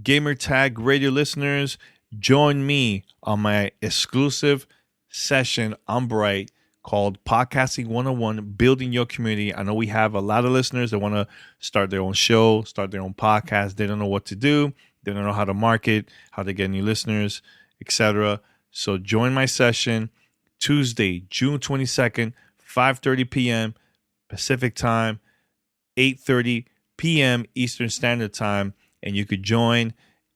Gamer Tag Radio listeners, join me on my exclusive session on Bright called Podcasting 101 Building Your Community. I know we have a lot of listeners that want to start their own show, start their own podcast. They don't know what to do, they don't know how to market, how to get new listeners, etc. So join my session Tuesday, June 22nd, 5:30 p.m. Pacific Time, 8:30 p.m. Eastern Standard Time. And you could join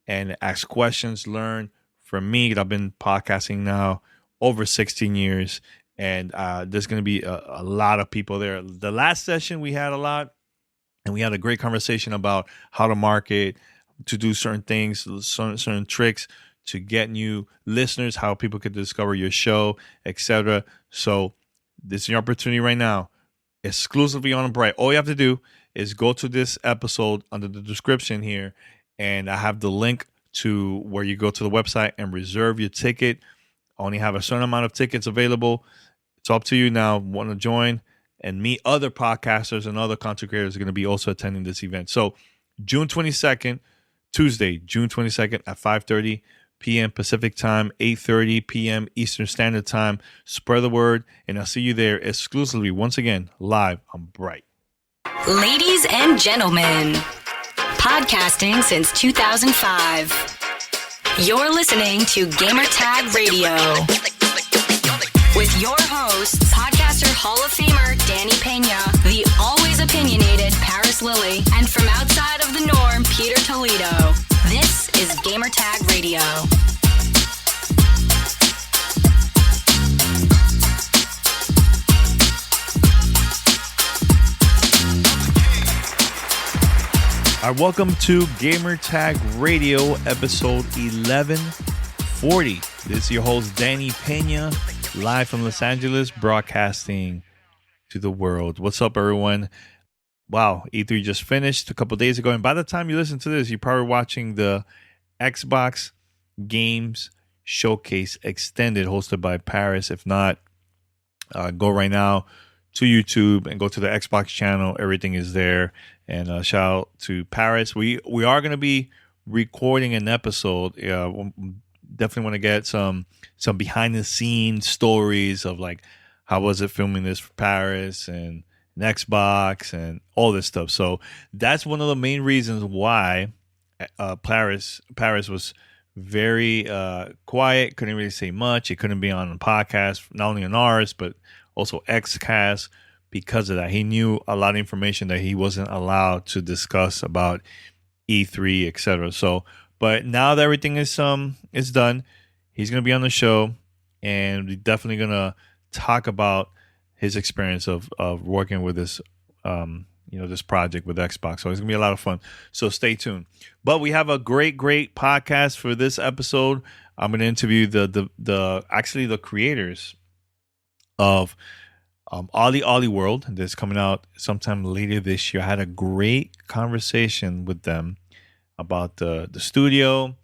and ask questions, learn from me. I've been podcasting now over 16 years, and there's going to be a lot of people there. The last session we had a lot, and we had a great conversation about how to market, to do certain things, certain tricks to get new listeners, how people could discover your show, etc. So this is your opportunity right now, exclusively on Bright. All you have to do is go to this episode under the description here, and I have the link to where you go to the website and reserve your ticket. I only have a certain amount of tickets available. It's up to you now. Want to join and meet other podcasters and other content creators are going to be also attending this event. So June 22nd, Tuesday, June 22nd at 5:30 p.m. Pacific Time, 8:30 p.m. Eastern Standard Time. Spread the word, and I'll see you there exclusively, once again, live on Bright. Ladies and gentlemen, podcasting since 2005. You're listening to Gamertag Radio with your host, podcaster Hall of Famer Danny Pena, the always opinionated Paris Lilly, and from outside of the norm, Peter Toledo. This is Gamertag Radio. All right, welcome to Gamer Tag Radio, episode 1140. This is your host, Danny Pena, live from Los Angeles, broadcasting to the world. What's up, everyone? Wow, E3 just finished a couple days ago, and by the time you listen to this, you're probably watching the Xbox Games Showcase Extended, hosted by Paris. If not, go right now to YouTube and go to the Xbox channel. Everything is there. And shout out to Paris. We are going to be recording an episode. Definitely want to get some behind the scenes stories of like how was it filming this for Paris and Xbox and all this stuff. So that's one of the main reasons why Paris was very quiet. Couldn't really say much. It couldn't be on a podcast, not only on ours but also Xcast. Because of that, he knew a lot of information that he wasn't allowed to discuss about E3, etc. So, but now that everything is done, he's gonna be on the show, and we're definitely gonna talk about his experience of working with this, this project with Xbox. So it's gonna be a lot of fun. So stay tuned. But we have a great podcast for this episode. I'm gonna interview the creators of OlliOlli World. That's coming out sometime later this year. I had a great conversation with them about the studio,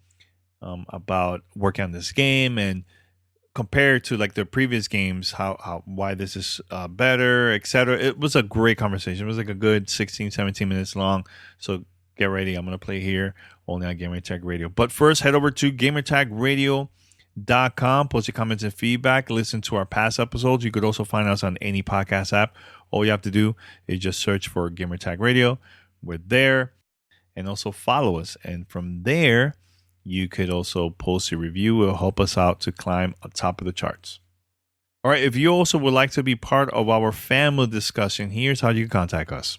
about working on this game, and compared to like their previous games, why this is better, etc. It was a great conversation. It was like a good 16-17 minutes long. So get ready. I'm going to play here only on Gamertag Radio. But first, head over to gamertagradio.com. Post your comments and feedback. Listen to our past episodes. You could also find us on any podcast app. All you have to do is just search for Gamertag Radio. We're there. And also follow us. And from there, you could also post a review. It will help us out to climb on top of the charts. All right. If you also would like to be part of our family discussion, here's how you can contact us.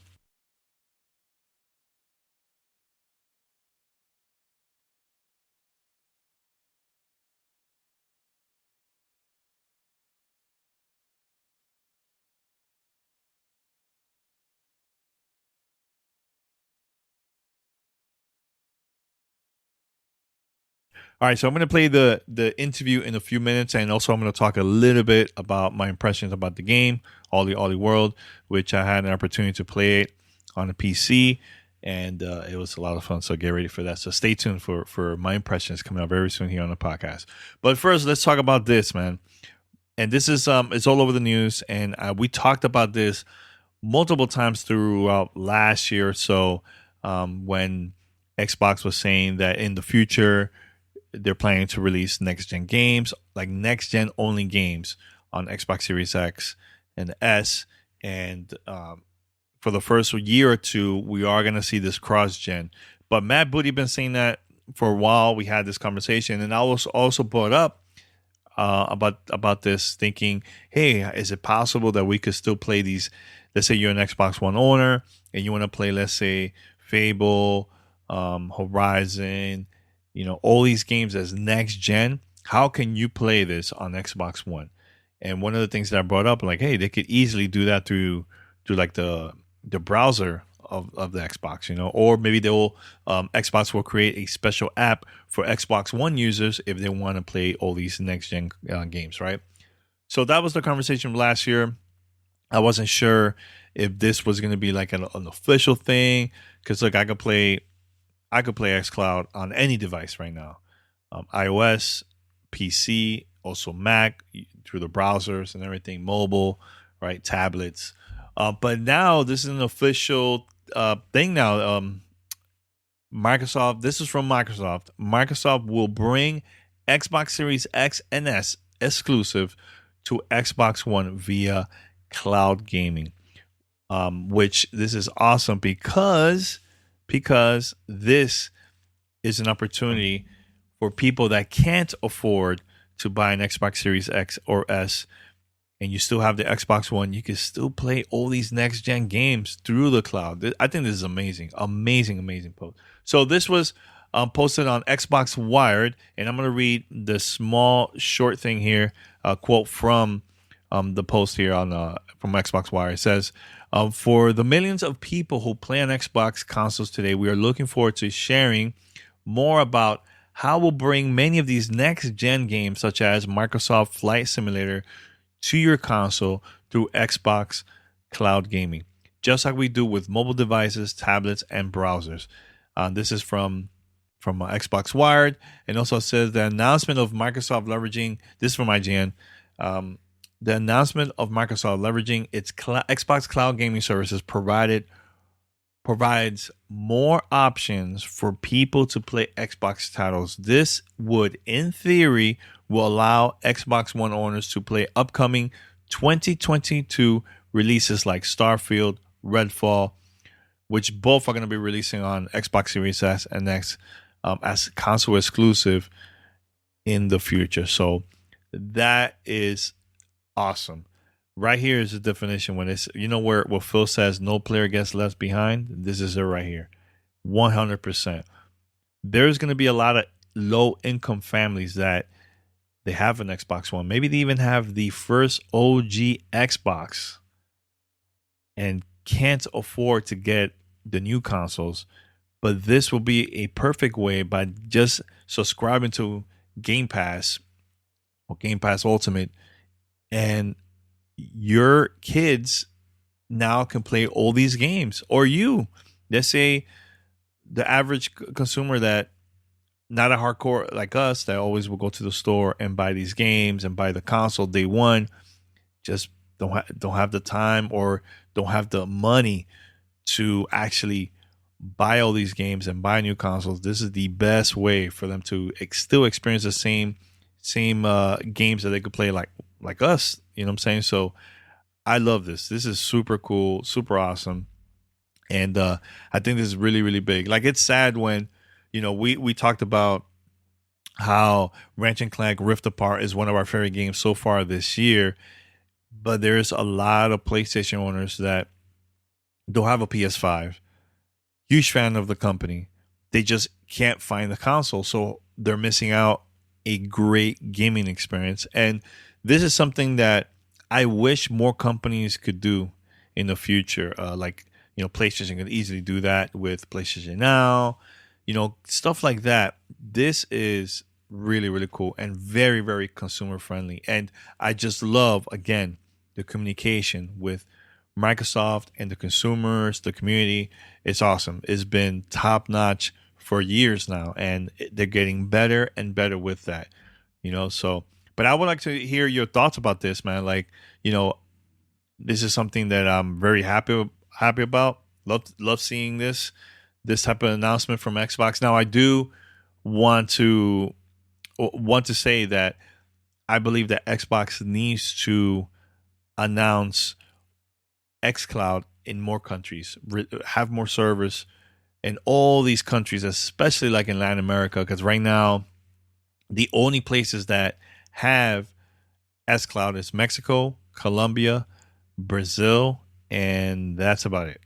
All right, so I'm going to play the interview in a few minutes, and also I'm going to talk a little bit about my impressions about the game, OlliOlli World, which I had an opportunity to play it on a PC, and it was a lot of fun, so get ready for that. So stay tuned for my impressions coming up very soon here on the podcast. But first, let's talk about this, man. And this is it's all over the news, and we talked about this multiple times throughout last year or so when Xbox was saying that in the future they're planning to release next gen games, like next gen only games on Xbox Series X and S. And for the first year or two, we are going to see this cross gen. But Matt Booty been saying that for a while. We had this conversation, and I was also brought up about this, thinking, hey, is it possible that we could still play these? Let's say you're an Xbox One owner and you want to play, let's say, Fable, Horizon, all these games as next gen. How can you play this on Xbox One? And one of the things that I brought up, like, hey, they could easily do that through like the browser of the Xbox, or maybe Xbox will create a special app for Xbox One users if they want to play all these next gen games, right? So that was the conversation last year. I wasn't sure if this was going to be like an official thing, because look, I could play xCloud on any device right now, iOS, PC, also Mac, through the browsers and everything, mobile, right, tablets. But now this is an official thing now. Microsoft, this is from Microsoft. Microsoft will bring Xbox Series X and S exclusive to Xbox One via cloud gaming, which this is awesome because this is an opportunity for people that can't afford to buy an Xbox Series X or S, and you still have the Xbox One. You can still play all these next gen games through the cloud. I think this is amazing post. So this was posted on Xbox Wired, and I'm going to read the small short thing here, quote from the post here from Xbox Wired. It says, for the millions of people who play on Xbox consoles today, we are looking forward to sharing more about how we'll bring many of these next gen games, such as Microsoft Flight Simulator, to your console through Xbox Cloud Gaming, just like we do with mobile devices, tablets, and browsers. This is from Xbox Wired, and also says the announcement of Microsoft leveraging this from IGN. The announcement of Microsoft leveraging its Xbox Cloud Gaming services provides more options for people to play Xbox titles. This would, in theory, will allow Xbox One owners to play upcoming 2022 releases like Starfield, Redfall, which both are going to be releasing on Xbox Series S and X as console exclusive in the future. So that is awesome. Right here is the definition when it's, where Phil says no player gets left behind. This is it right here. 100%. There's going to be a lot of low income families that they have an Xbox One. Maybe they even have the first OG Xbox and can't afford to get the new consoles. But this will be a perfect way by just subscribing to Game Pass or Game Pass Ultimate, and your kids now can play all these games. Or let's say the average consumer that not a hardcore like us that always will go to the store and buy these games and buy the console day one, just don't have the time or don't have the money to actually buy all these games and buy new consoles. This is the best way for them to still experience the same games that they could play like us. You know what I'm saying? So I love this. This is super cool, super awesome. And I think this is really, really big. Like, it's sad when, we talked about how Ratchet and Clank Rift Apart is one of our favorite games so far this year. But there's a lot of PlayStation owners that don't have a PS5. Huge fan of the company. They just can't find the console. So they're missing out a great gaming experience. And this is something that I wish more companies could do in the future. PlayStation could easily do that with PlayStation Now, stuff like that. This is really, really cool and very, very consumer friendly. And I just love, again, the communication with Microsoft and the consumers, the community. It's awesome. It's been top notch for years now, and they're getting better and better with that, so. But I would like to hear your thoughts about this, man. Like, this is something that I'm very happy about. Love seeing this. this type of announcement from Xbox. Now, I do want to say that I believe that Xbox needs to announce xCloud in more countries, have more servers in all these countries, especially like in Latin America, because right now the only places that have xCloud is Mexico, Colombia, Brazil, and that's about it.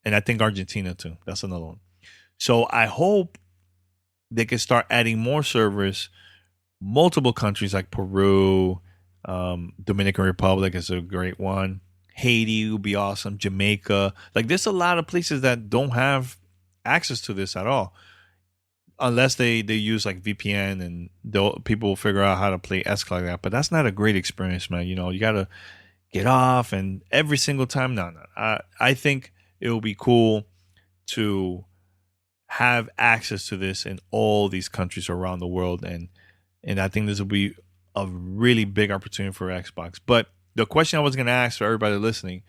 And I think Argentina too. That's another one. So I hope they can start adding more servers, multiple countries like Peru, Dominican Republic is a great one. Haiti would be awesome. Jamaica. Like there's a lot of places that don't have access to this at all. Unless they use like VPN and people will figure out how to play Esk like that. But that's not a great experience, man. You know, you got to get off and every single time. No. I think it will be cool to have access to this in all these countries around the world. And I think this will be a really big opportunity for Xbox. But the question I was going to ask for everybody listening,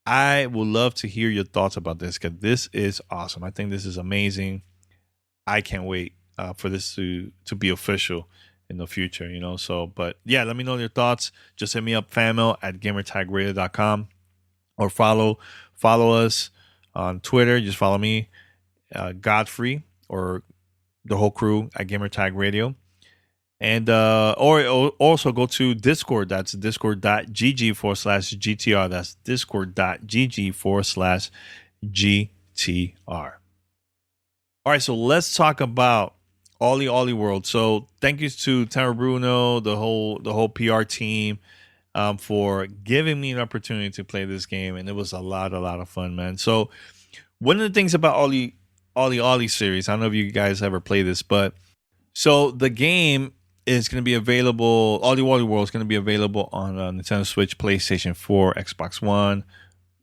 I would love to hear your thoughts about this because this is awesome. I think this is amazing. I can't wait for this to be official in the future, you know. So, but yeah, let me know your thoughts. Just hit me up, fanmail at gamertagradio.com, or follow us on Twitter. Just follow me, Godfrey, or the whole crew at Gamertag Radio. And or also go to Discord. That's discord.gg/GTR. That's discord.gg/GTR. All right, so let's talk about OlliOlli World. So thank you to Tamara Bruno, the whole PR team, for giving me an opportunity to play this game, and it was a lot of fun, man. So one of the things about OlliOlli series, I don't know if you guys ever play this, but so the game is going to be available. OlliOlli World is going to be available on Nintendo Switch, PlayStation 4, Xbox One,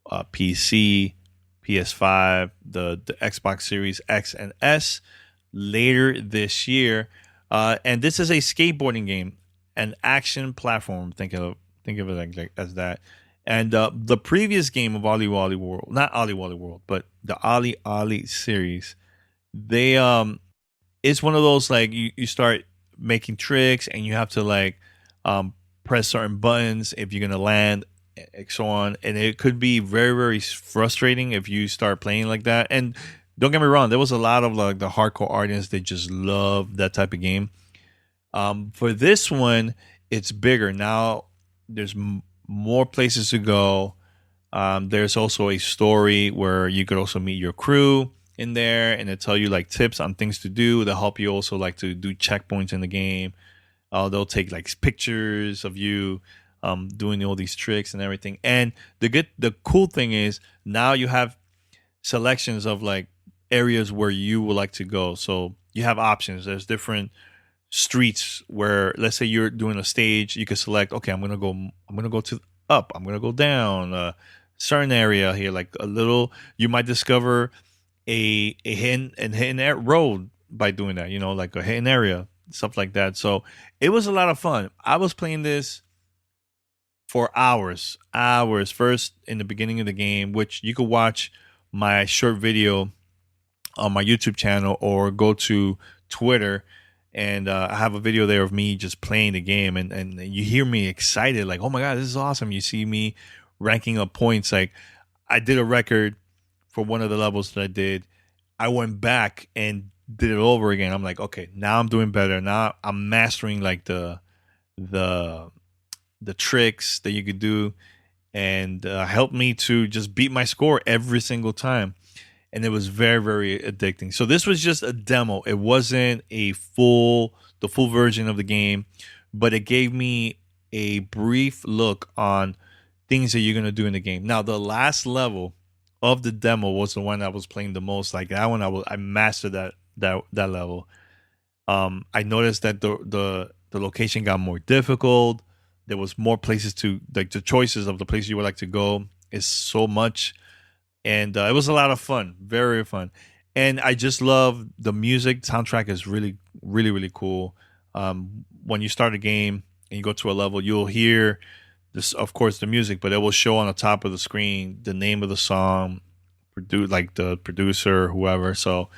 PC, PS5, the Xbox Series X and S later this year. And this is a skateboarding game, an action platform. Think of it like as that. And the previous game of OlliOlli World, not OlliOlli World, but the OlliOlli series, they it's one of those like you start making tricks and you have to like press certain buttons if you're gonna land, and so on. And it could be very, very frustrating if you start playing like that. And don't get me wrong, there was a lot of like the hardcore audience that just love that type of game. For this one, it's bigger now. There's more places to go. There's also a story where you could also meet your crew in there, and they tell you like tips on things to do. They'll help you also like to do checkpoints in the game. They'll take like pictures of you doing all these tricks and everything. And the cool thing is now you have selections of like areas where you would like to go. So you have options. There's different streets where, let's say you're doing a stage, you can select, okay, I'm gonna go to up, I'm gonna go down a certain area here, like a little. You might discover a hidden road by doing that, you know, like a hidden area, stuff like that. So it was a lot of fun. I was playing this for hours. First in the beginning of the game, which you could watch my short video on my YouTube channel or go to Twitter, and I have a video there of me just playing the game, and you hear me excited, like, oh my god, this is awesome. You see me ranking up points. Like I did a record for one of the levels that I did. I went back and did it over again. I'm like, okay, now I'm doing better. Now I'm mastering like the tricks that you could do, and helped me to just beat my score every single time. And it was very, very addicting. So this was just a demo. It wasn't the full version of the game, but it gave me a brief look on things that you're going to do in the game. Now, the last level of the demo was the one I was playing the most. Like that one, I mastered that level. I noticed that the location got more difficult. There was more places to, like, the choices of the places you would like to go is so much. And it was a lot of fun, very fun. And I just love the music. Soundtrack is really, really, really cool. When you start a game and you go to a level, you'll hear this, of course, the music, but it will show on the top of the screen the name of the song, like the producer, whoever. So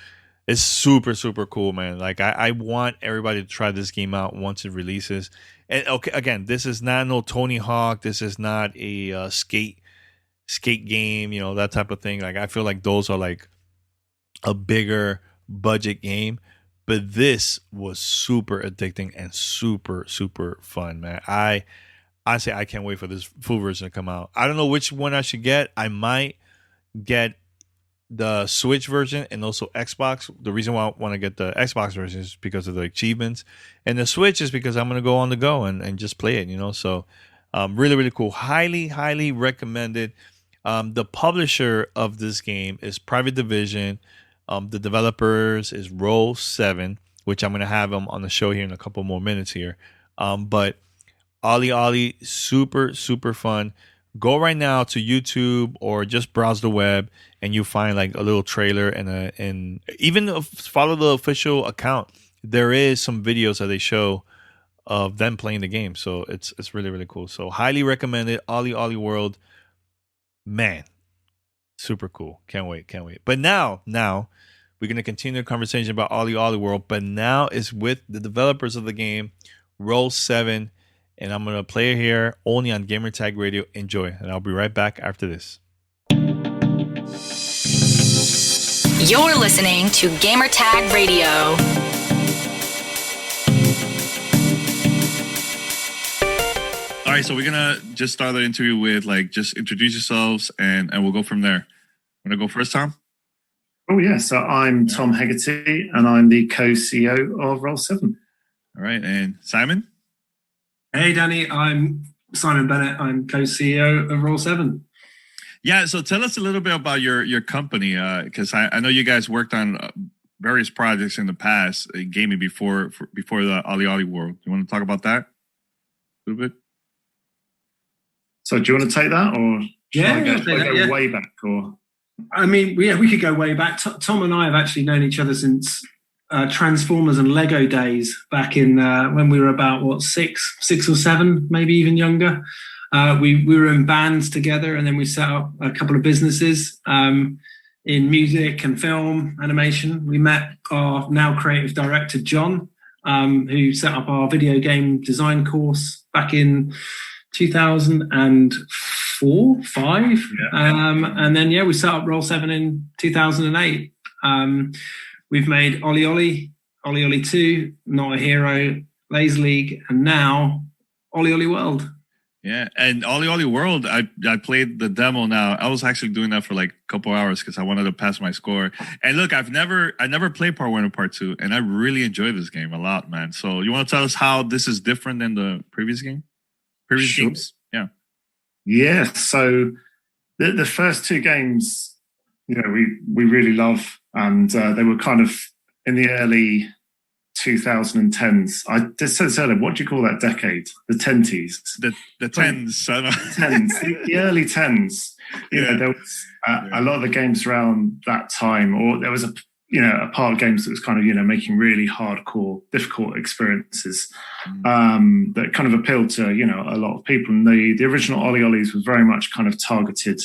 it's super, super cool, man. Like I want everybody to try this game out once it releases. And okay, again, this is not no Tony Hawk. This is not a skate game, that type of thing. Like I feel like those are like a bigger budget game, but this was super addicting and super, super fun, man. I say I can't wait for this full version to come out. I don't know which one I should get. I might get the Switch version and also Xbox. The reason why I want to get the Xbox version is because of the achievements, and the Switch is because I'm going to go on the go and just play it, so really, really cool. Highly, highly recommended. The publisher of this game is Private Division. The developers is Roll 7, which I'm going to have them on the show here in a couple more minutes here. But OlliOlli, super, super fun. Go right now to YouTube or just browse the web and you find like a little trailer and even follow the official account. There is some videos that they show of them playing the game. So it's really, really cool. So highly recommended. OlliOlli World. Man, super cool. Can't wait. But now we're going to continue the conversation about OlliOlli World. But now it's with the developers of the game, Roll 7. And I'm going to play it here only on Gamertag Radio. Enjoy. And I'll be right back after this. You're listening to Gamertag Radio. All right, so we're going to just start the interview with, just introduce yourselves, and we'll go from there. Want to go first, Tom? Oh, yeah. So I'm Tom Hegarty, and I'm the co-CEO of Roll 7. All right, and Simon? Hey, Danny, I'm Simon Bennett. I'm co-CEO of Roll 7. Yeah, so tell us a little bit about your company, because I know you guys worked on various projects in the past, gaming before the OlliOlli World. You want to talk about that a little bit? So do you want to take that, or go way back? Or I mean, we could go way back. Tom and I have actually known each other since Transformers and Lego days back in when we were about six or seven, maybe even younger. We were in bands together, and then we set up a couple of businesses in music and film animation. We met our now creative director John, who set up our video game design course back in 2004, 5, and then we set up Roll 7 in 2008. We've made OlliOlli, OlliOlli 2, Not a Hero, Laser League, and now OlliOlli World. Yeah, and OlliOlli World, I played the demo now. I was actually doing that for like a couple hours because I wanted to pass my score. And look, I never played Part 1 or Part 2, and I really enjoyed this game a lot, man. So you want to tell us how this is different than the previous game? Games? Yeah. Yeah, so the first two games, we really love, and they were kind of in the early 2010s. I just said this earlier, what do you call that decade? The tenties. The tens. The early tens. There was a lot of the games around that time, or there was a part of games that was kind of, making really hardcore, difficult experiences that kind of appealed to, a lot of people. And the original OlliOllis was very much kind of targeted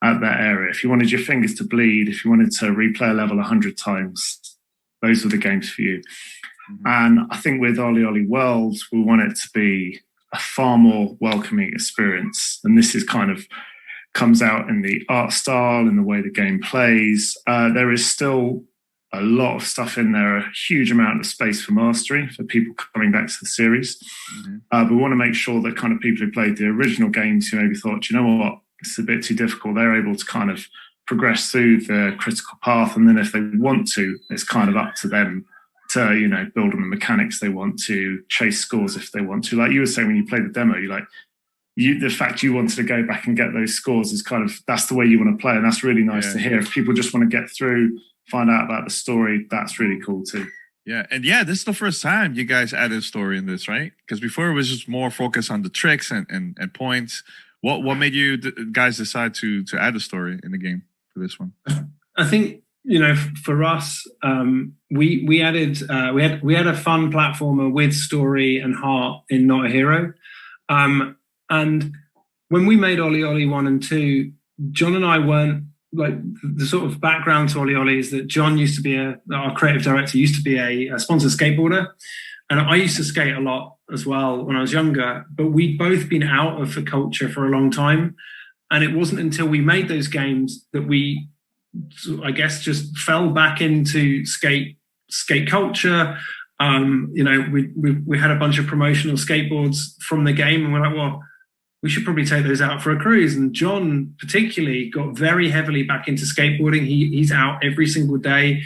at that area. If you wanted your fingers to bleed, if you wanted to replay a level 100 times, those were the games for you. Mm-hmm. And I think with OlliOlli World, we want it to be a far more welcoming experience. And this is kind of comes out in the art style and the way the game plays. There is still a lot of stuff in there, a huge amount of space for mastery for people coming back to the series. Mm-hmm. But we want to make sure that kind of people who played the original games who maybe thought, you know what, it's a bit too difficult, they're able to kind of progress through the critical path. And then if they want to, it's kind of up to them to, build on the mechanics they want to, chase scores if they want to. Like you were saying when you played the demo, the fact you wanted to go back and get those scores is kind of, that's the way you want to play. And that's really nice to hear. If people just want to get through, find out about the story, that's really cool too. Yeah, and this is the first time you guys added a story in this, right? Because before it was just more focused on the tricks and points. What made you guys decide to add a story in the game for this one? I think for us, we added we had a fun platformer with story and heart in Not a Hero, and when we made OlliOlli 1 and 2, John and I weren't like the sort of background to OlliOlli is that John used to be our creative director used to be a sponsored skateboarder. And I used to skate a lot as well when I was younger, but we'd both been out of the culture for a long time. And it wasn't until we made those games that we, I guess, just fell back into skate culture. We had a bunch of promotional skateboards from the game, and we're like, well, we should probably take those out for a cruise. And John particularly got very heavily back into skateboarding. He's out every single day.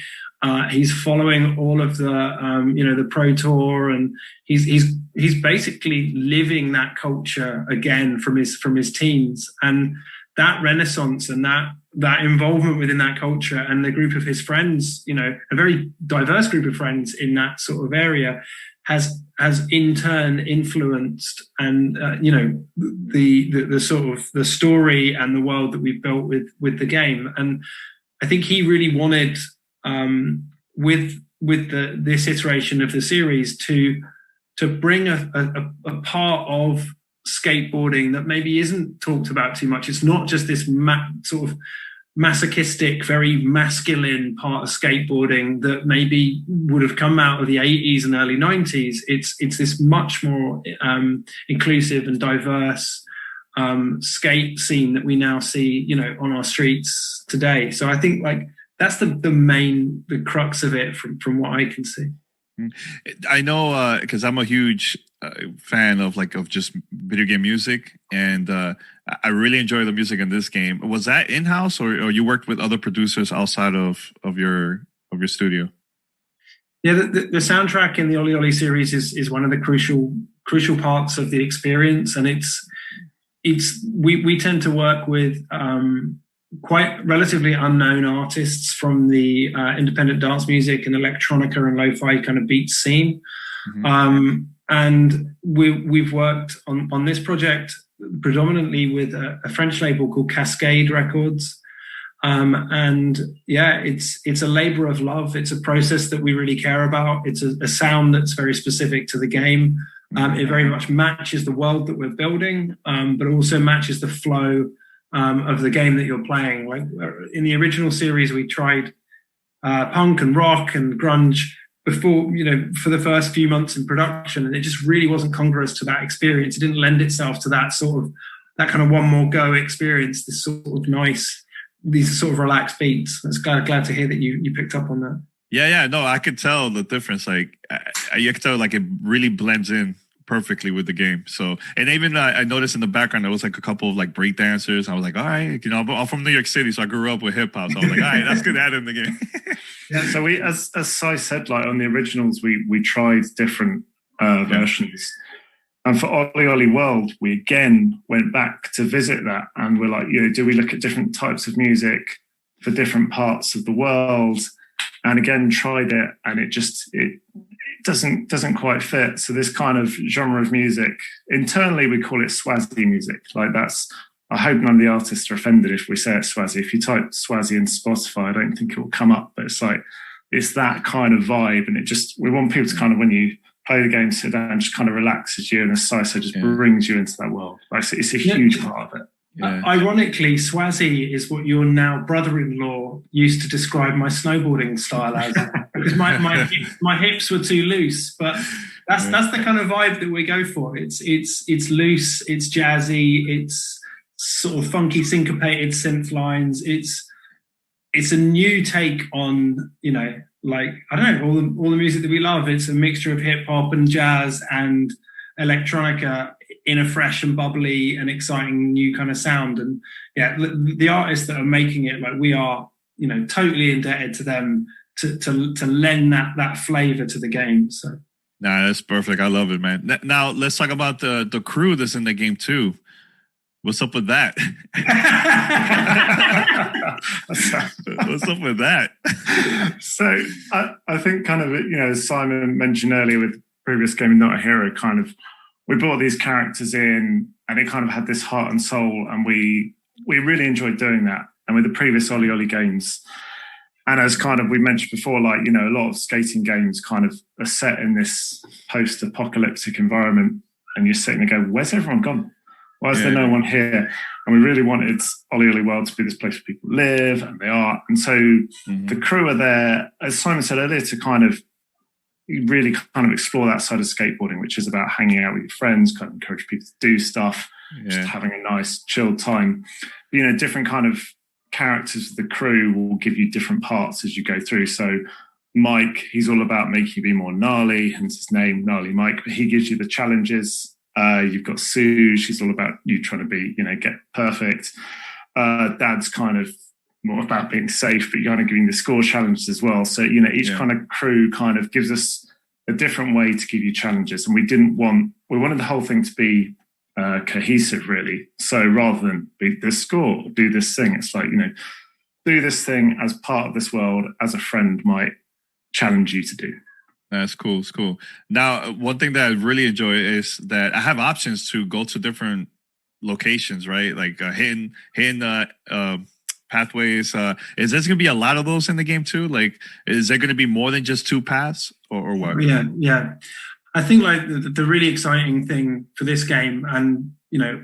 He's following all of the Pro Tour, and he's basically living that culture again from his teens. And that renaissance and that involvement within that culture and the group of his friends, a very diverse group of friends in that sort of area, has in turn influenced and the sort of the story and the world that we've built with the game. And I think he really wanted with this iteration of the series to bring a part of skateboarding that maybe isn't talked about too much. It's not just this sort of masochistic, very masculine part of skateboarding that maybe would have come out of the 80s and early 90s. It's this much more inclusive and diverse skate scene that we now see, on our streets today. So I think that's the crux of it from what I can see. I know because I'm a huge fan of just video game music, and I really enjoy the music in this game. Was that in-house, or you worked with other producers outside of your studio? Yeah, the soundtrack in the OlliOlli series is one of the crucial parts of the experience, and we tend to work with quite relatively unknown artists from the independent dance music and electronica and lo-fi kind of beat scene. Mm-hmm. And we've worked on this project predominantly with a French label called Cascade Records. And yeah, it's a labor of love. It's a process that we really care about. It's a sound that's very specific to the game. It very much matches the world that we're building, but also matches the flow of the game that you're playing. Like in the original series, we tried punk and rock and grunge before, for the first few months in production, and it just really wasn't congruous to that experience. It didn't lend itself to that kind of one more go experience. This sort of these sort of relaxed beats. I was glad to hear that you picked up on that. Yeah, no, I could tell the difference. You could tell it really blends in perfectly with the game. So, and even I noticed in the background there was a couple of break dancers. I was like, all right, I'm from New York City, so I grew up with hip hop. So I was like, all right, that's good to add in the game. Yeah, so we, as Sai said, on the originals, we tried different versions. And for OlliOlli World, we again went back to visit that, and we're like, do we look at different types of music for different parts of the world? And again, tried it, and it doesn't quite fit. So this kind of genre of music, internally we call it Swazi music. I hope none of the artists are offended if we say it's Swazi. If you type Swazi in Spotify, I don't think it will come up, but it's that kind of vibe. And we want people to kind of, when you play the game, sit down and just kind of relaxes you. And as Sai said, just brings you into that world. It's a huge part of it. Yeah. Ironically, Swazi is what your now brother-in-law used to describe my snowboarding style as, because my hips were too loose. But that's the kind of vibe that we go for. It's loose, it's jazzy, it's sort of funky, syncopated synth lines. It's a new take on I don't know, all the music that we love. It's a mixture of hip hop and jazz and electronica in a fresh and bubbly and exciting new kind of sound. And yeah, the artists that are making it, we are, totally indebted to them to lend that flavor to the game. So nah, that's perfect. I love it, man. Now let's talk about the crew that's in the game too. What's up with that? What's up with that? So I think kind of, as Simon mentioned earlier with previous game, Not a Hero, kind of, we brought these characters in and it kind of had this heart and soul, and we really enjoyed doing that. And with the previous OlliOlli games, and as kind of we mentioned before, a lot of skating games kind of are set in this post-apocalyptic environment, and you're sitting there going, where's everyone gone? Why is there no one here? And we really wanted OlliOlli World to be this place where people live, and they are. And so the crew are there, as Simon said earlier, to kind of really kind of explore that side of skateboarding, which is about hanging out with your friends, kind of encourage people to do stuff, just having a nice chilled time. You know, different kind of characters of the crew will give you different parts as you go through. So Mike, he's all about making you be more gnarly, hence his name, Gnarly Mike, but he gives you the challenges. You've got Sue, she's all about you trying to be, get perfect. Dad's kind of more about being safe, but you're kind of giving the score challenges as well. So, each kind of crew kind of gives us a different way to give you challenges. And we wanted the whole thing to be cohesive, really. So rather than beat this score, do this thing, it's like, do this thing as part of this world, as a friend might challenge you to do. That's cool. It's cool. Now, one thing that I really enjoy is that I have options to go to different locations, right? Like hidden pathways. Is there going to be a lot of those in the game too? Like, is there going to be more than just 2 paths or what? Yeah. I think like the really exciting thing for this game, and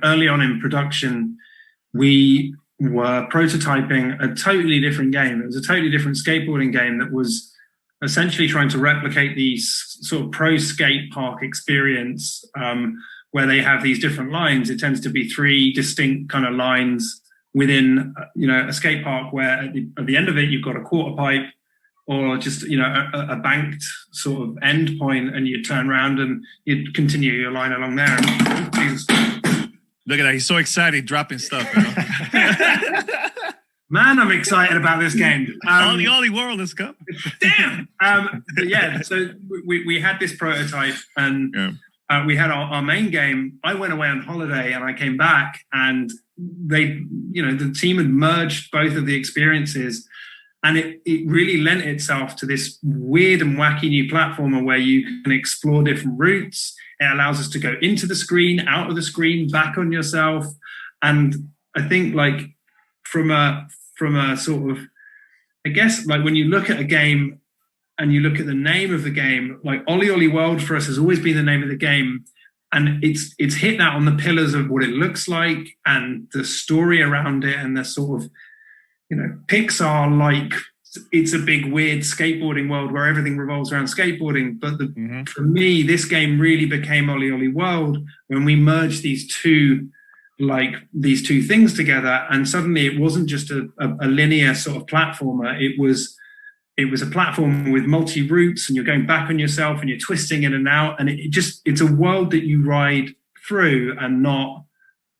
early on in production, we were prototyping a totally different game. It was a totally different skateboarding game that was essentially trying to replicate the sort of pro skate park experience, where they have these different lines. It tends to be 3 distinct kind of lines within, a skate park, where at the end of it, you've got a quarter pipe or just, a banked sort of end point, and you turn around and you continue your line along there. Look at that. He's so excited, dropping stuff. Man, I'm excited about this game. OlliOlli World, let's go. Damn. But yeah, so we had this prototype, and we had our main game. I went away on holiday and I came back, and they, the team had merged both of the experiences, and it really lent itself to this weird and wacky new platformer where you can explore different routes. It allows us to go into the screen, out of the screen, back on yourself. And I think like from a sort of, I guess, like when you look at a game and you look at the name of the game, like OlliOlli World for us has always been the name of the game. And it's hit that on the pillars of what it looks like and the story around it, and the sort of, Pixar, like it's a big, weird skateboarding world where everything revolves around skateboarding. But for me, this game really became OlliOlli World when we merged these two things together, and suddenly it wasn't just a linear sort of platformer. It was a platform with multi routes, and you're going back on yourself and you're twisting in and out, and it's a world that you ride through and not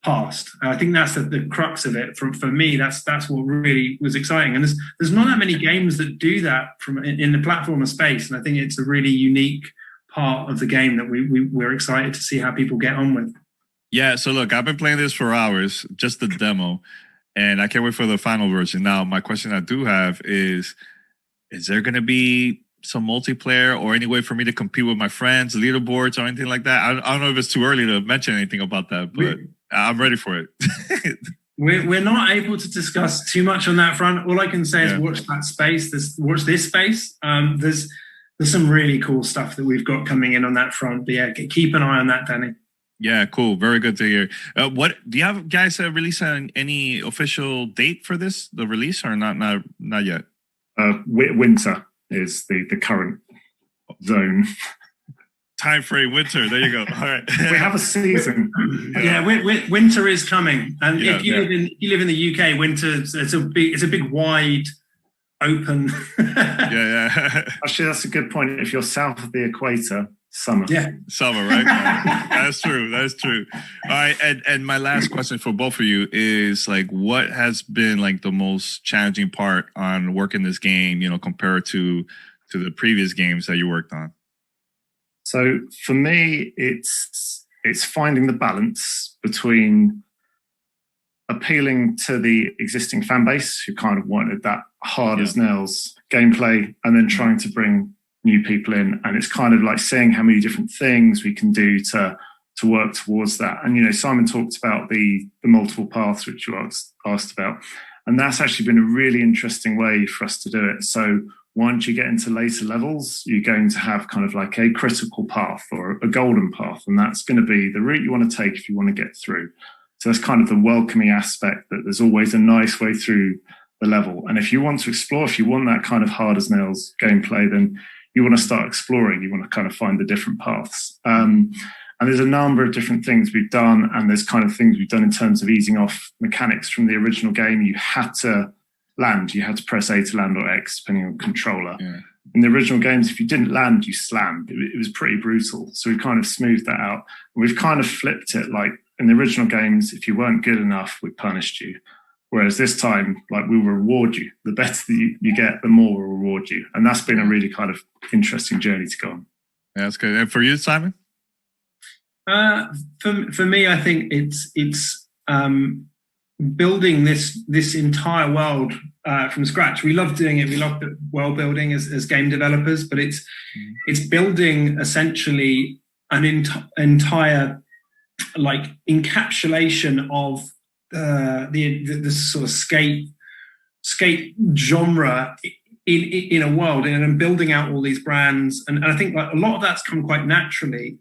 past. And I think that's the crux of it. For me, that's what really was exciting. And there's not that many games that do that in the platformer space, and I think it's a really unique part of the game that we're excited to see how people get on with. Yeah, so look, I've been playing this for hours, just the demo, and I can't wait for the final version. Now, my question I do have is there going to be some multiplayer or any way for me to compete with my friends, leaderboards, or anything like that? I don't know if it's too early to mention anything about that, but I'm ready for it. We're not able to discuss too much on that front. All I can say is watch that space. Watch this space. There's some really cool stuff that we've got coming in on that front. But yeah, keep an eye on that, Danny. Yeah, cool. Very good to hear. What do you have, guys? Release any official date for this? The release or not yet? Winter is the current zone. Time frame, winter. There you go. All right. We have a season. Winter is coming, and if you live in the UK, winter it's a big wide open. Actually, that's a good point. If you're south of the equator, summer. Yeah, summer, right? That's true. All right, and my last question for both of you is like, what has been like the most challenging part on working this game? Compared to the previous games that you worked on. So for me, it's finding the balance between appealing to the existing fan base who kind of wanted that hard as nails gameplay, and then trying to bring new people in. And it's kind of like seeing how many different things we can do to work towards that. And, Simon talked about the multiple paths, which you asked about. And that's actually been a really interesting way for us to do it. So once you get into later levels, you're going to have kind of like a critical path or a golden path. And that's going to be the route you want to take if you want to get through. So that's kind of the welcoming aspect, that there's always a nice way through the level. And if you want to explore, if you want that kind of hard as nails gameplay, then you want to start exploring. You want to kind of find the different paths. And there's a number of different things we've done, and there's kind of things we've done in terms of easing off mechanics from the original game. You had to land. You had to press A to land or X, depending on controller. Yeah. In the original games, if you didn't land, you slammed. It was pretty brutal. So we kind of smoothed that out. We've kind of flipped it. Like in the original games, if you weren't good enough, we punished you. Whereas this time, like, we will reward you. The better you get, the more we'll reward you. And that's been a really kind of interesting journey to go on. Yeah, that's good. And for you, Simon? For me, I think it's building this entire world from scratch. We love doing it. We love world building as game developers, but it's building essentially an entire like encapsulation of the sort of skate genre in a world, and building out all these brands. And I think like a lot of that's come quite naturally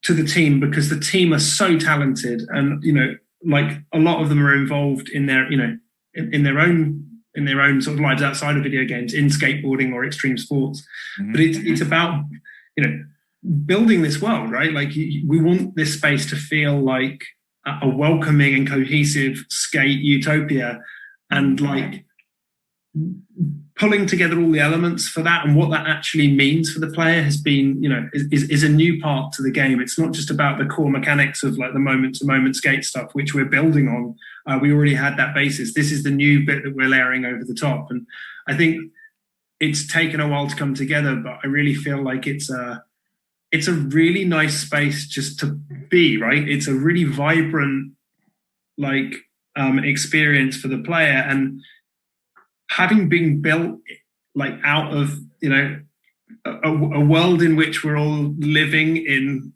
to the team, because the team are so talented, and like a lot of them are involved in their in their own sort of lives outside of video games, in skateboarding or extreme sports. Mm-hmm. But it's about building this world, right? Like we want this space to feel like a welcoming and cohesive skate utopia, and like pulling together all the elements for that and what that actually means for the player has been, is a new part to the game. It's not just about the core mechanics of like the moment to moment skate stuff, which we're building on. We already had that basis. This is the new bit that we're layering over the top. And I think it's taken a while to come together, but I really feel like it's a really nice space just to be, right? It's a really vibrant, like, experience for the player. And having been built like out of, a world in which we're all living in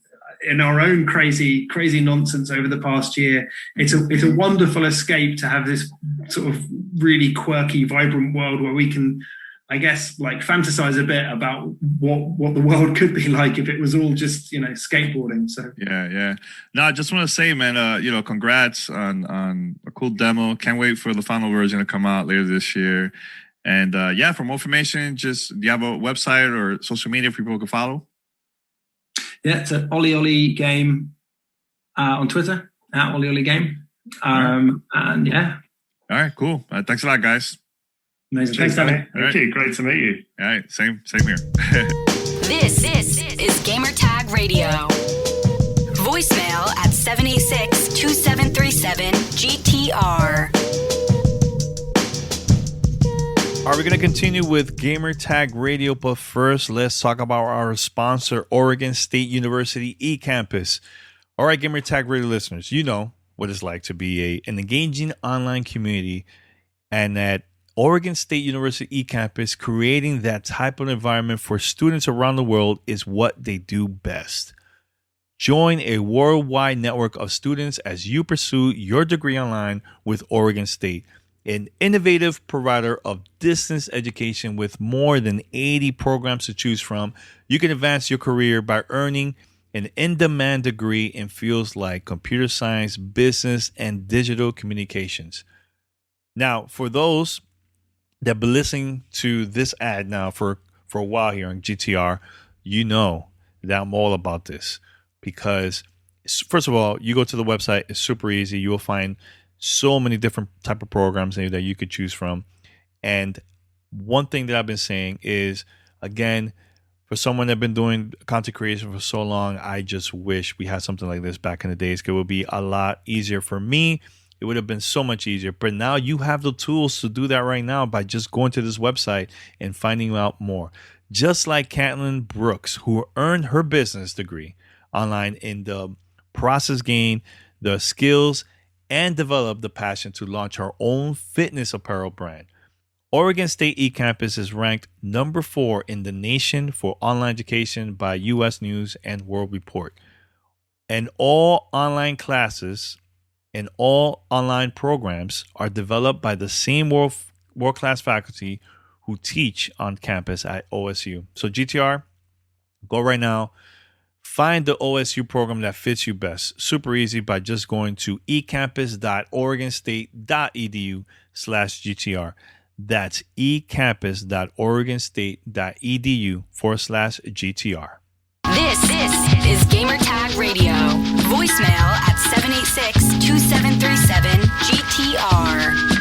our own crazy nonsense over the past year, it's a wonderful escape to have this sort of really quirky, vibrant world where we can, I guess, like fantasize a bit about what the world could be like if it was all just, skateboarding. So yeah. No, I just want to say, man, congrats on a cool demo. Can't wait for the final version to come out later this year. And for more information, do you have a website or social media for people to follow? Yeah, it's at OlliOlli Game on Twitter, at OlliOlli Game. And yeah. All right, cool. Thanks a lot, guys. Amazing. Thanks, Danny. Thank right. you. Great to meet you. All right. Same here. This is Gamertag Radio. Voicemail at 786-2737-GTR. Are we going to continue with Gamertag Radio? But first, let's talk about our sponsor, Oregon State University eCampus. All right, Gamertag Radio listeners, you know what it's like to be an engaging online community, and at Oregon State University eCampus, creating that type of environment for students around the world is what they do best. Join a worldwide network of students as you pursue your degree online with Oregon State, an innovative provider of distance education with more than 80 programs to choose from. You can advance your career by earning an in-demand degree in fields like computer science, business, and digital communications. Now, for those that have been listening to this ad now for a while here on GTR, you know that I'm all about this, because first of all, you go to the website, it's super easy. You will find so many different type of programs that you could choose from. And one thing that I've been saying is, again, for someone that's been doing content creation for so long, I just wish we had something like this back in the days. It would be a lot easier for me. It would have been so much easier. But now you have the tools to do that right now by just going to this website and finding out more. Just like Caitlin Brooks, who earned her business degree online, in the process gained the skills and developed the passion to launch her own fitness apparel brand. Oregon State eCampus is ranked number 4 in the nation for online education by U.S. News and World Report. And all online classes and all online programs are developed by the same world-class faculty who teach on campus at OSU. So GTR, go right now, Find the OSU program that fits you best. Super easy by just going to ecampus.oregonstate.edu/GTR. That's ecampus.oregonstate.edu/GTR. This is Gamertag Radio. Voicemail at 786-2737-GTR.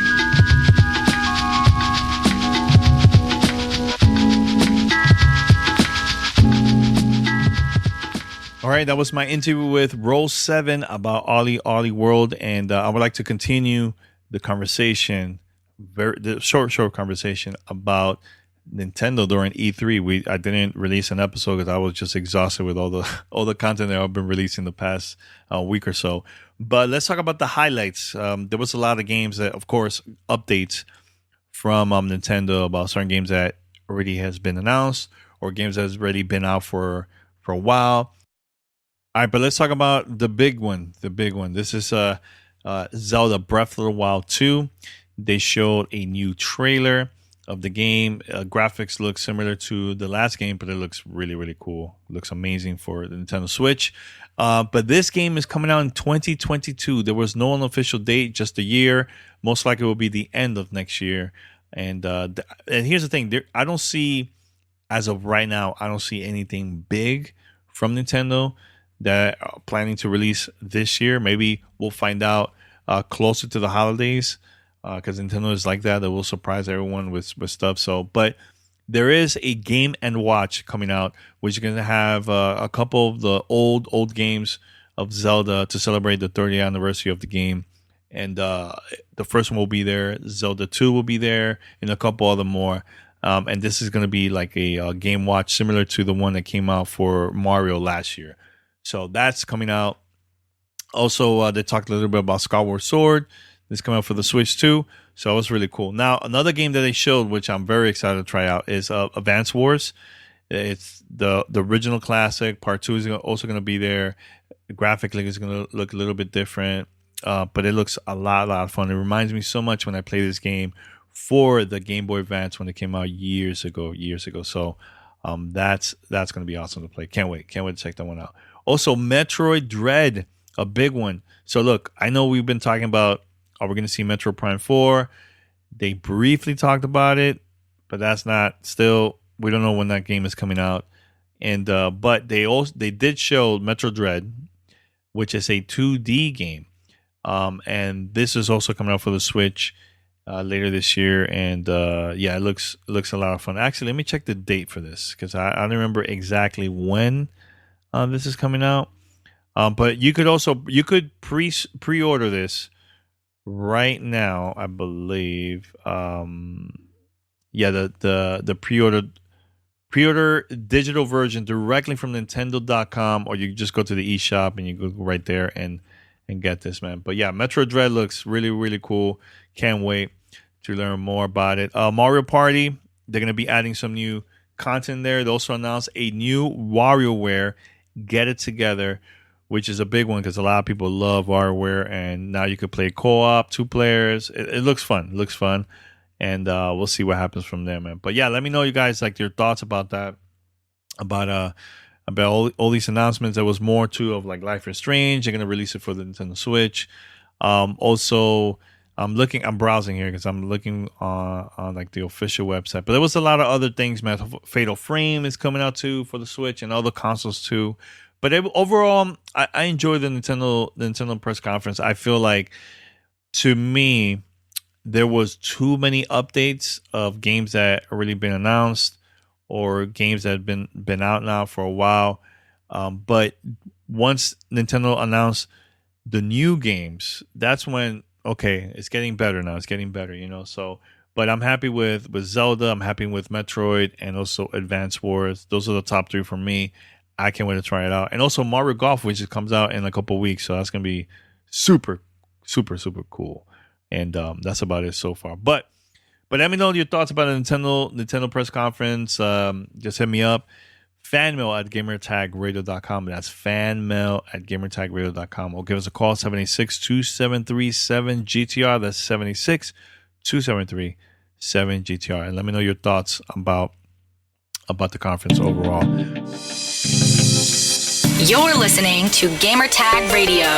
All right, that was my interview with Roll 7 about OlliOlli World, and I would like to continue the conversation, the short conversation about Nintendo during E3. I didn't release an episode because I was just exhausted with all the content that I've been releasing the past week or so. But let's talk about the highlights. There was a lot of games that, of course, updates from Nintendo about certain games that already has been announced or games that has already been out for a while. All right, but let's talk about the big one. This is Zelda Breath of the Wild 2. They showed a new trailer of the game. Graphics look similar to the last game, but it looks really, really cool. It looks amazing for the Nintendo Switch. But this game is coming out in 2022. There was no unofficial date, just a year. Most likely it will be the end of next year. And here's the thing. I don't see, as of right now, I don't see anything big from Nintendo that are planning to release this year. Maybe we'll find out closer to the holidays, because Nintendo is like that. They will surprise everyone with stuff. So, but there is a Game and Watch coming out, which is going to have a couple of the old games of Zelda to celebrate the 30th anniversary of the game. And the first one will be there. Zelda 2 will be there, and a couple other more. And this is going to be like a Game Watch similar to the one that came out for Mario last year. So that's coming out. Also, they talked a little bit about Skyward Sword. This coming out for the Switch too. So it was really cool. Now, another game that they showed, which I'm very excited to try out, is Advance Wars. It's the original classic. Part 2 is also going to be there. Graphically, it's going to look a little bit different. But it looks a lot of fun. It reminds me so much when I played this game for the Game Boy Advance when it came out years ago. So that's going to be awesome to play. Can't wait to check that one out. Also, Metroid Dread, a big one. So look, I know we've been talking about, are we going to see Metroid Prime 4? They briefly talked about it, but that's not, still, we don't know when that game is coming out. And but they did show Metroid Dread, which is a 2D game. And this is also coming out for the Switch later this year. And yeah, it looks a lot of fun. Actually, let me check the date for this, because I don't remember exactly when this is coming out. But you could pre-order this right now, I believe. Yeah, the pre-order digital version directly from Nintendo.com, or you just go to the eShop and you go right there and get this, man. But yeah, Metro Dread looks really, really cool. Can't wait to learn more about it. Mario Party, they're gonna be adding some new content there. They also announced a new WarioWare Get It Together, which is a big one because a lot of people love WarioWare, and now you could play co-op, 2 players. It looks fun. And we'll see what happens from there, man. But yeah, let me know, you guys, like your thoughts about that, about all these announcements. There was more too of like Life is Strange. They're gonna release it for the Nintendo Switch. Also, I'm browsing here because I'm looking on like the official website. But there was a lot of other things, man. Fatal Frame is coming out too for the Switch and other consoles too. But overall, I enjoyed the Nintendo press conference. I feel like, to me, there was too many updates of games that already been announced or games that have been out now for a while. But once Nintendo announced the new games, that's when, okay, it's getting better now. It's getting better, So, but I'm happy with Zelda. I'm happy with Metroid and also Advance Wars. Those are the top 3 for me. I can't wait to try it out. And also Mario Golf, which comes out in a couple of weeks. So that's going to be super, super, super cool. And that's about it so far. But let me know your thoughts about the Nintendo press conference. Just hit me up. Fanmail at gamertagradio.com. That's fanmail at gamertagradio.com. Or give us a call, 786-273-7GTR. That's 786-273-7GTR. And let me know your thoughts about the conference overall. You're listening to Gamertag Radio.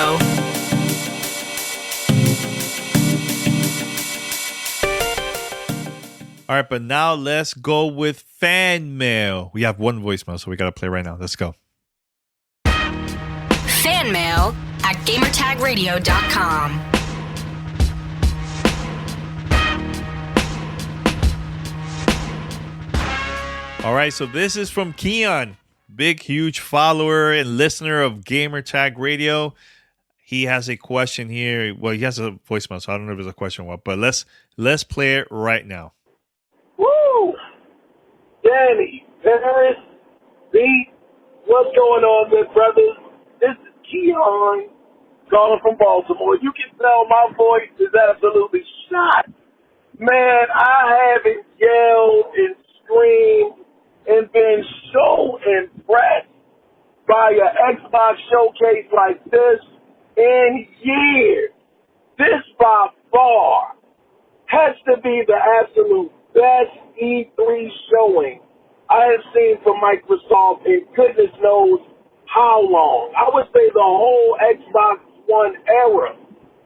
All right, but now let's go with fan mail. We have one voicemail, so we got to play right now. Let's go. Fan mail at gamertagradio.com. All right, so this is from Keon, big, huge follower and listener of Gamertag Radio. He has a question here. Well, he has a voicemail, so I don't know if it's a question or what, but let's play it right now. Woo! Danny, Paris, B, what's going on, good brothers? This is Keon calling from Baltimore. You can tell my voice is absolutely shot. Man, I haven't yelled and screamed and been so impressed by an Xbox showcase like this in years. This by far has to be the absolute best E3 showing I have seen from Microsoft in goodness knows how long. I would say the whole Xbox One era,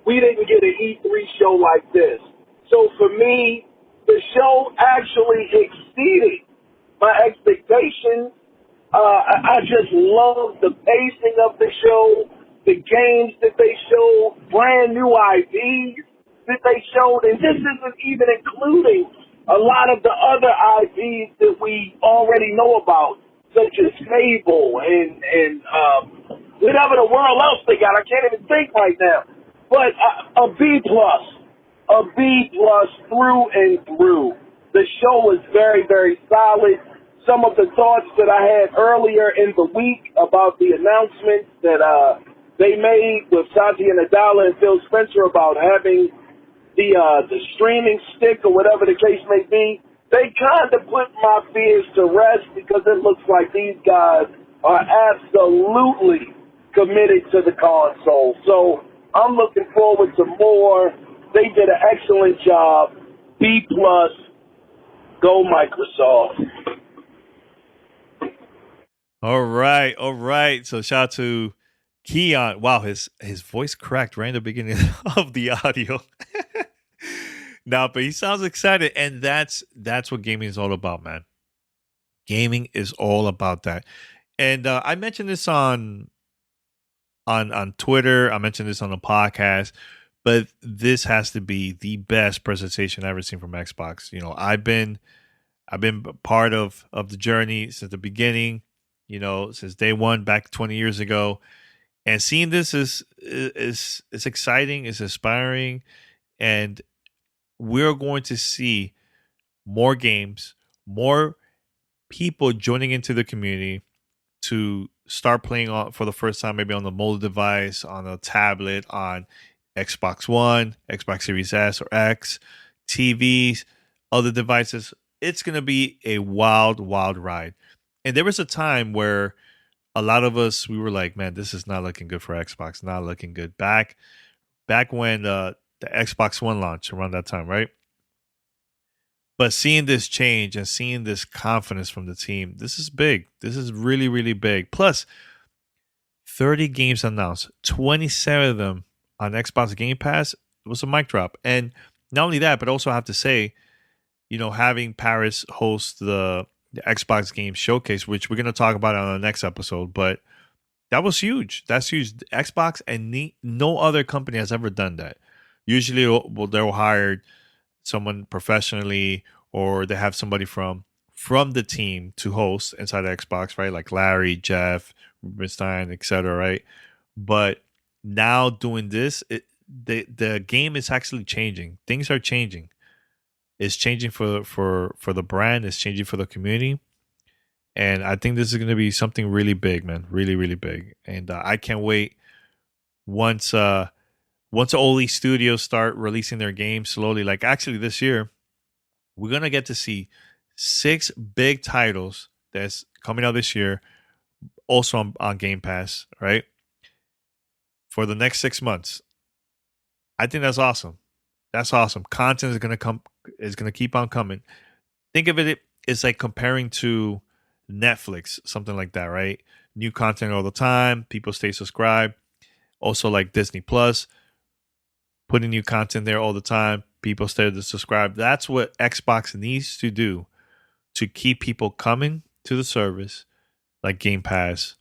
we didn't get an E3 show like this. So for me, the show actually exceeded my expectations. I just love the pacing of the show, the games that they showed, brand new IPs that they showed, and this isn't even including a lot of the other IPs that we already know about, such as Fable and whatever the world else they got. I can't even think right now. But a B plus through and through. The show was very, very solid. Some of the thoughts that I had earlier in the week about the announcements that they made with Satya Nadella and Phil Spencer about having the streaming stick or whatever the case may be, they kind of put my fears to rest because it looks like these guys are absolutely committed to the console. So I'm looking forward to more. They did an excellent job. B plus. Go Microsoft. All right. So shout out to Keon. Wow, his voice cracked right in the beginning of the audio. No, but he sounds excited, and that's what gaming is all about, man. Gaming is all about that. And I mentioned this on Twitter. I mentioned this on the podcast, but this has to be the best presentation I've ever seen from Xbox. You know, I've been part of the journey since the beginning. You know, since day one, back 20 years ago, and seeing this is exciting. It's inspiring, and we're going to see more games, more people joining into the community to start playing on for the first time, maybe on the mobile device, on a tablet, on Xbox One, Xbox Series S or X, TVs, other devices. It's going to be a wild, wild ride. And there was a time where a lot of us, we were like, man, this is not looking good for Xbox, not looking good. Back when the Xbox One launched around that time, right? But seeing this change and seeing this confidence from the team, this is big. This is really, really big. Plus, 30 games announced, 27 of them on Xbox Game Pass. It was a mic drop. And not only that, but also I have to say, you know, having Paris host the Xbox Game Showcase, which we're going to talk about on the next episode, but that was huge. That's huge. Xbox and no other company has ever done that. Usually they'll hire someone professionally, or they have somebody from the team to host inside Xbox, right? Like Larry, Jeff, Rubenstein, etc., right? But now doing this, the game is actually changing. Things are changing. It's changing for the brand. It's changing for the community. And I think this is going to be something really big, man. Really, really big. And I can't wait once OlliOlli Studios start releasing their games slowly. Like actually this year, we're going to get to see 6 big titles that's coming out this year, also on Game Pass, right? For the next 6 months. I think that's awesome. That's awesome. Content is going to keep on coming. Think of it's like comparing to Netflix, something like that, right? New content all the time. People stay subscribed. Also, like Disney Plus, putting new content there all the time. People stay to subscribe. That's what Xbox needs to do to keep people coming to the service, like Game Pass,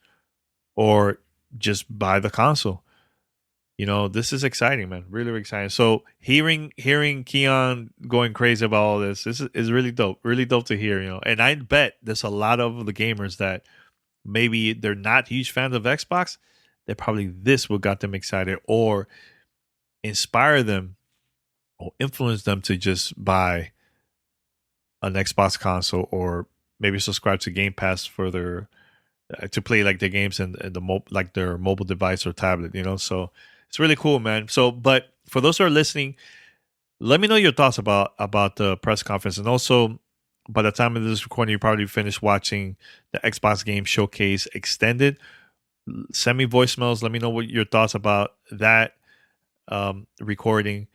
or just buy the console. This is exciting, man. Really, really exciting. So hearing Keon going crazy about all this is really dope. Really dope to hear, And I bet there's a lot of the gamers that maybe they're not huge fans of Xbox. That probably this what got them excited or inspire them or influence them to just buy an Xbox console or maybe subscribe to Game Pass for their to play like the games in like their mobile device or tablet. So it's really cool, man. So, but for those who are listening, let me know your thoughts about the press conference, and also by the time of this recording, you probably finished watching the Xbox Game Showcase Extended. Send me voicemails. Let me know what your thoughts about that recording.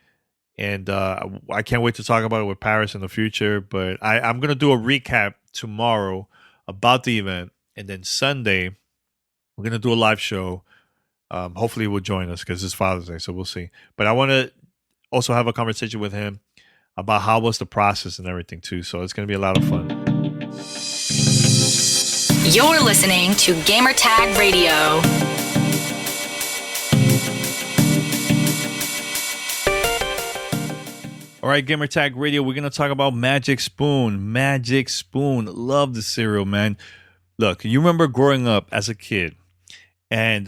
And I can't wait to talk about it with Paris in the future. But I'm going to do a recap tomorrow about the event. And then Sunday, we're going to do a live show. Hopefully he will join us because it's Father's Day. So we'll see. But I want to also have a conversation with him about how was the process and everything too. So it's going to be a lot of fun. You're listening to Gamertag Radio. All right, Gamertag Radio, we're going to talk about Magic Spoon. Magic Spoon. Love the cereal, man. Look, you remember growing up as a kid and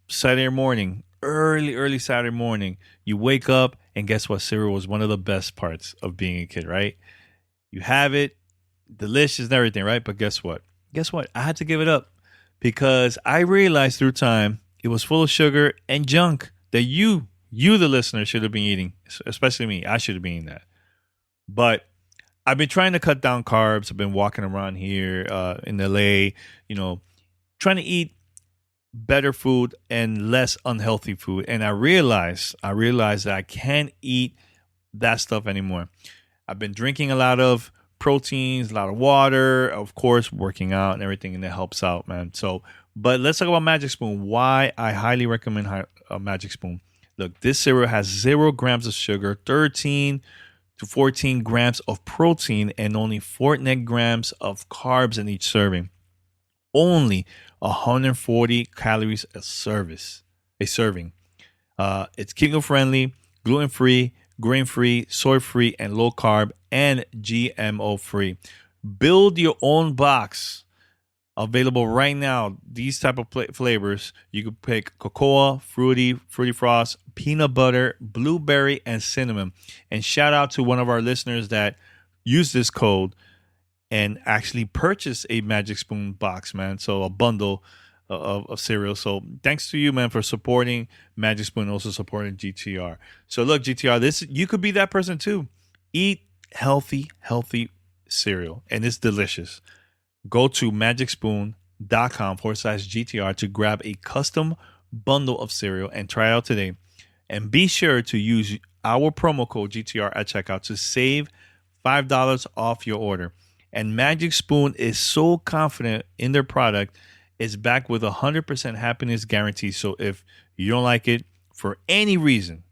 Saturday morning, early Saturday morning, you wake up and guess what? Cereal was one of the best parts of being a kid, right? You have it, delicious and everything, right? But guess what? I had to give it up because I realized through time it was full of sugar and junk that you, the listener, should have been eating, especially me. I should have been eating that. But I've been trying to cut down carbs. I've been walking around here in LA, trying to eat better food and less unhealthy food. And I realized that I can't eat that stuff anymore. I've been drinking a lot of proteins, a lot of water, of course, working out and everything, and it helps out, man. So, but let's talk about Magic Spoon. Why I highly recommend Magic Spoon. Look, this cereal has 0 grams of sugar, 13 to 14 grams of protein, and only 4 net grams of carbs in each serving. Only 140 calories a serving. It's keto friendly, gluten free, grain free, soy free, and low carb, and GMO free. Build your own box. Available right now. These type of flavors. You could pick cocoa, fruity frost, peanut butter, blueberry, and cinnamon. And shout out to one of our listeners that used this code and actually purchased a Magic Spoon box, man. So a bundle of cereal. So thanks to you, man, for supporting Magic Spoon, also supporting GTR. So look, GTR, you could be that person too. Eat healthy cereal, and it's delicious. Go to magicspoon.com/GTR to grab a custom bundle of cereal and try out today. And be sure to use our promo code GTR at checkout to save $5 off your order. And Magic Spoon is so confident in their product, it's backed with 100% happiness guarantee. So if you don't like it for any reason,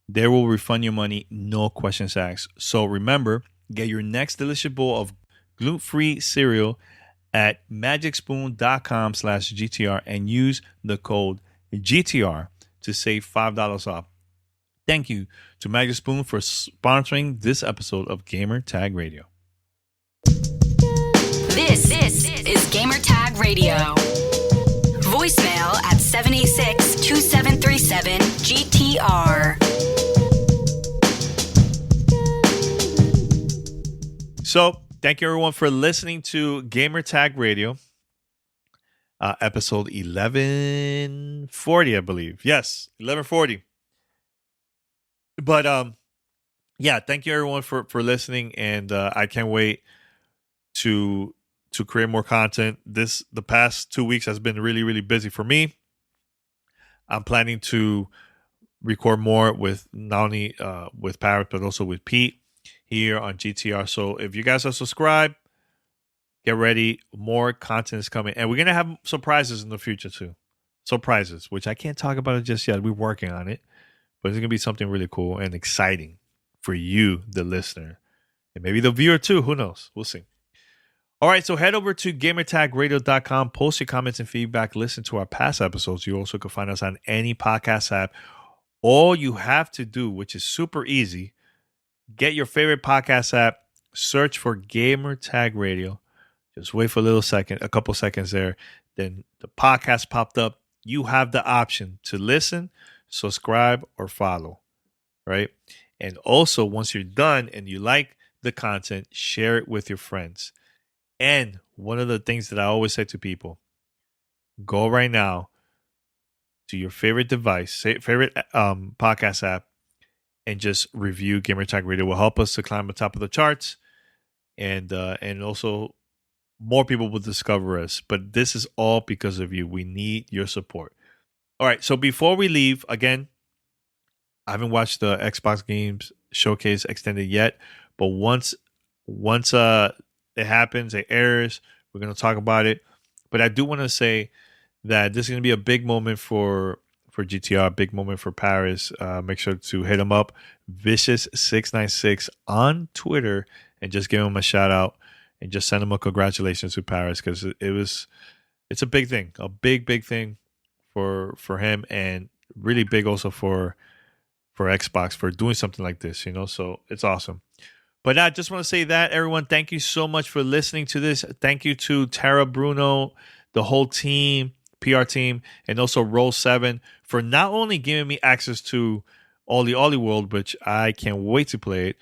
they will refund your money, no questions asked. So remember, get your next delicious bowl of gluten-free cereal at magicspoon.com/GTR and use the code GTR to save $5 off. Thank you to Magic Spoon for sponsoring this episode of Gamer Tag Radio. This is Gamer Tag Radio. Voicemail at 786-2737-GTR. So, thank you everyone for listening to Gamer Tag Radio, episode 1140, I believe. Yes, 1140. But yeah, thank you everyone for listening, and I can't wait to create more content. The past 2 weeks has been really, really busy for me. I'm planning to record more with not only with Parrot but also with Pete here on GTR. So if you guys are subscribed, Get ready. More content is coming. And we're going to have surprises in the future too. Surprises, which I can't talk about it just yet. We're working on it. But it's going to be something really cool and exciting for you, the listener. And maybe the viewer too. Who knows? We'll see. All right, so head over to gamertagradio.com. Post your comments and feedback. Listen to our past episodes. You also can find us on any podcast app. All you have to do, which is super easy, get your favorite podcast app, search for Gamer Tag Radio. Just wait for a couple seconds there. Then the podcast popped up. You have the option to listen, subscribe, or follow, right? And also, once you're done and you like the content, share it with your friends. And one of the things that I always say to people, go right now to your favorite device, favorite podcast app, and just review Gamer Tag Radio. It will help us to climb the top of the charts, and also more people will discover us. But this is all because of you. We need your support. All right, so before we leave, again, I haven't watched the Xbox Games Showcase Extended yet, but once it happens, it airs, we're going to talk about it. But I do want to say that this is going to be a big moment for GTR, a big moment for Paris. Make sure to hit him up, Vicious696 on Twitter, and just give him a shout out and just send him a congratulations to Paris, because it's a big thing, a big thing for him, and really big also for Xbox for doing something like this, so it's awesome. But I just want to say that, everyone, thank you so much for listening to this. Thank you to Tara, Bruno, the whole team, PR team, and also Roll7 for not only giving me access to OlliOlli World, which I can't wait to play it,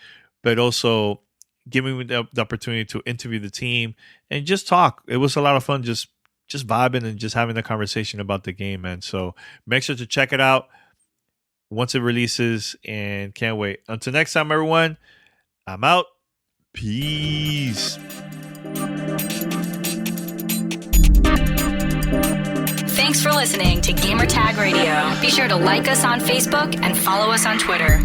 but also giving me the opportunity to interview the team and just talk. It was a lot of fun just vibing and just having a conversation about the game, man. So make sure to check it out once it releases, and can't wait. Until next time, everyone, I'm out. Peace. Thanks for listening to Gamertag Radio. Be sure to like us on Facebook and follow us on Twitter.